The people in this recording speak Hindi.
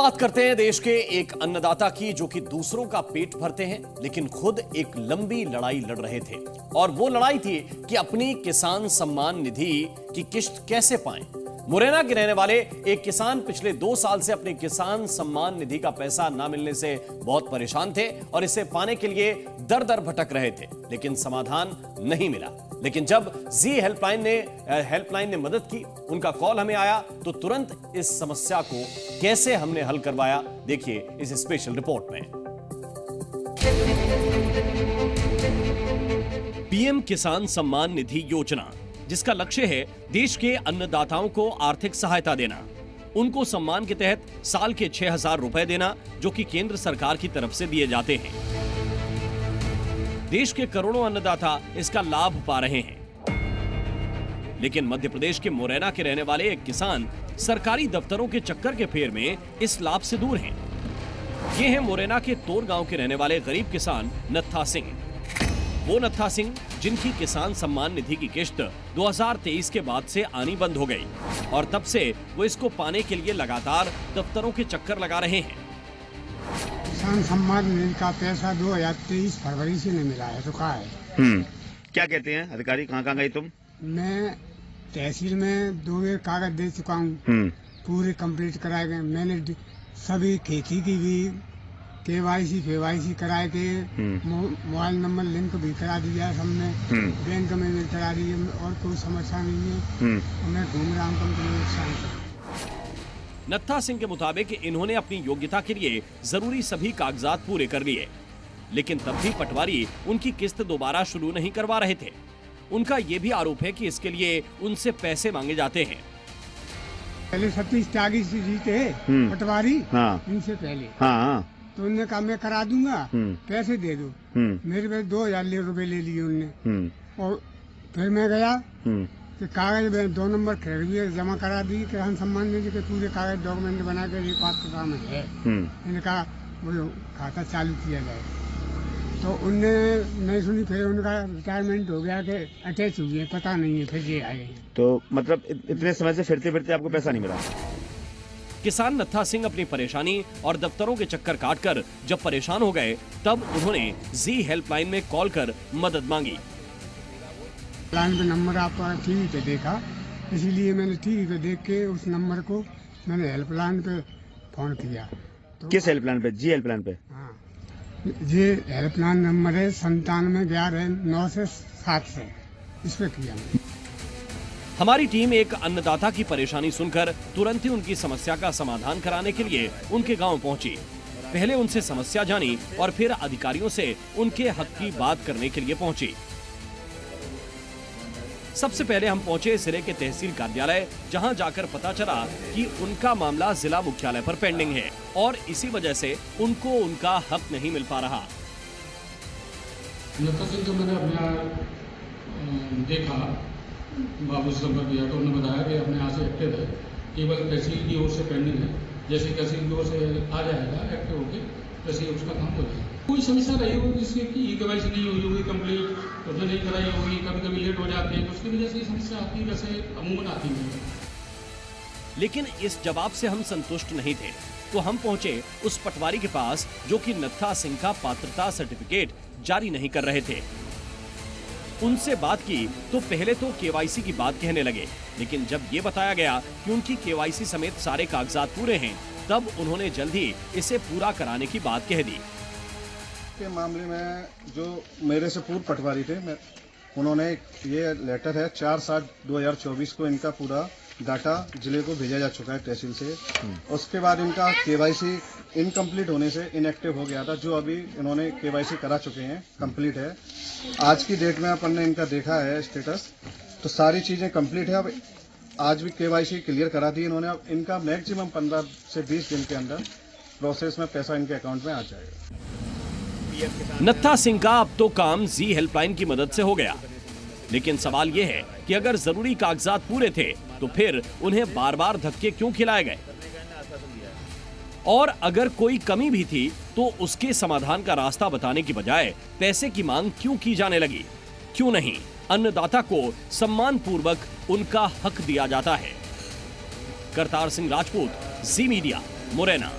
बात करते हैं देश के एक अन्नदाता की जो कि दूसरों का पेट भरते हैं, लेकिन खुद एक लंबी लड़ाई लड़ रहे थे। और वो लड़ाई थी कि अपनी किसान सम्मान निधि की किश्त कैसे पाएं। मुरैना के रहने वाले एक किसान पिछले 2 साल से अपने किसान सम्मान निधि का पैसा ना मिलने से बहुत परेशान थे और इसे पाने के लिए दर दर भटक रहे थे, लेकिन समाधान नहीं मिला। लेकिन जब जी हेल्पलाइन ने मदद की, उनका कॉल हमें आया, तो तुरंत इस समस्या को कैसे हमने हल करवाया, देखिए इस स्पेशल रिपोर्ट में। पीएम किसान सम्मान निधि योजना, जिसका लक्ष्य है देश के अन्नदाताओं को आर्थिक सहायता देना, उनको सम्मान के तहत साल के 6,000 रुपए देना, जो कि केंद्र सरकार की तरफ से दिए जाते हैं। देश के करोड़ों अन्नदाता इसका लाभ पा रहे हैं, लेकिन मध्य प्रदेश के मुरैना के रहने वाले एक किसान सरकारी दफ्तरों के चक्कर के फेर में इस लाभ से दूर हैं। ये हैं मुरैना के तोर गांव के रहने वाले गरीब किसान नत्था सिंह। वो नत्था सिंह जिनकी किसान सम्मान निधि की किश्त 2023 के बाद से आनी बंद हो गई और तब से वो इसको पाने के लिए लगातार दफ्तरों के चक्कर लगा रहे हैं। किसान सम्मान निधि का पैसा 2023 फरवरी से नहीं मिला है, रुका है। क्या कहते हैं अधिकारी, कहाँ गए तुम? मैं तहसील में 2 बार कागज दे चुका हूँ, पूरे कंप्लीट कराए गए। मैंने सभी खेती की भी KYC कराए के, मोबाइल नंबर लिंक भी करा दिया है सबने, बैंक में भी करा दी है और कोई समस्या नहीं है। मैं घूम रहा हूँ कंपनी। नत्था सिंह के मुताबिक इन्होंने अपनी योग्यता के लिए जरूरी सभी कागजात पूरे कर लिए, लेकिन तब भी पटवारी उनकी किस्त दोबारा शुरू नहीं करवा रहे थे। उनका ये भी आरोप है कि इसके लिए उनसे पैसे मांगे जाते हैं। पहले 27 त्यागी से जीते हैं पटवारी, इनसे पहले तो उन्होंने कहा मैं करा दूंगा, पैसे दे दो। मेरे पास 2,000 रुपए ले लिए उनने। और फिर मैं गया कि कागज 2 नंबर खरीद जमा करा दी, किसान सम्मान निधि के पूरे कागज डॉक्यूमेंट बना के ये पात्रता में है। इन्होंने कहा वो खाता चालू किया जाए, तो उनने नहीं सुनी। फिर उनका रिटायरमेंट हो गया कि अटैच हुई है, पता नहीं है, फिर ये आए। तो मतलब इतने समय से फिरते फिरते आपको पैसा नहीं मिला? किसान नत्था सिंह अपनी परेशानी और दफ्तरों के चक्कर काटकर जब परेशान हो गए, तब उन्होंने जी हेल्पलाइन में कॉल कर मदद मांगी। लाइन पे नंबर आपका टीवी पे देखा, इसीलिए मैंने टीवी पे देख के उस नंबर को मैंने हेल्पलाइन पे फोन किया। तो किस हेल्पलाइन पे? जी हेल्पलाइन पे? हाँ, ये हेल्पलाइन नंबर है 9711 से 7 से, इस पे किया। हमारी टीम एक अन्नदाता की परेशानी सुनकर तुरंत ही उनकी समस्या का समाधान कराने के लिए उनके गांव पहुंची। पहले उनसे समस्या जानी और फिर अधिकारियों से उनके हक की बात करने के लिए पहुंची। सबसे पहले हम पहुंचे जिले के तहसील कार्यालय, जहां जाकर पता चला कि उनका मामला जिला मुख्यालय पर पेंडिंग है और इसी वजह से उनको उनका हक नहीं मिल पा रहा। मैंने अपना देखा, बाबू से संपर्क किया तो उन्होंने बताया कि अपने यहाँ से एक्टिव है, केवल तहसील की ओर से पेंडिंग है। जैसे तहसील की ओर से आ जाएगा एक्टिव होकर, वैसे उसका काम हो जाएगा। कोई समस्या रही होगी जिसकी कि KYC नहीं हुई होगी कंप्लीट, उसने नहीं कराई होगी, कभी लेट हो जाते हैं, तो उसकी वजह से ये समस्या आती है, वैसे अमूमन आती है। लेकिन इस जवाब से हम संतुष्ट नहीं थे, तो हम पहुंचे उस पटवारी के पास जो कि नत्था सिंह का पात्रता सर्टिफिकेट जारी नहीं कर रहे थे। उनसे बात की तो पहले तो KYC की बात कहने लगे, लेकिन जब ये बताया गया कि उनकी KYC समेत सारे कागजात पूरे हैं, तब उन्होंने जल्द ही इसे पूरा कराने की बात कह दी। के मामले में जो मेरे से पूर्व पटवारी थे, उन्होंने ये लेटर है 4/7/2024 को इनका पूरा डाटा जिले को भेजा जा चुका है तहसील से। उसके बाद इनका KYC इनकम्प्लीट होने से इनएक्टिव हो गया था, जो अभी इन्होंने KYC करा चुके हैं, कंप्लीट है। आज की डेट में अपन ने इनका देखा है स्टेटस, तो सारी चीजें कंप्लीट है। अब आज भी KYC क्लियर करा दी इन्होंने। अब इनका मैक्सिमम 15 से 20 दिन के अंदर प्रोसेस में पैसा इनके अकाउंट में आ जाएगा। नत्था सिंह का अब तो काम जी हेल्पलाइन की मदद से हो गया, लेकिन सवाल यह है कि अगर जरूरी कागजात पूरे थे तो फिर उन्हें बार बार धक्के क्यों खिलाए गए, और अगर कोई कमी भी थी तो उसके समाधान का रास्ता बताने की बजाय पैसे की मांग क्यों की जाने लगी? क्यों नहीं अन्नदाता को सम्मान पूर्वक उनका हक दिया जाता है? करतार सिंह राजपूत, जी मीडिया, मुरैना।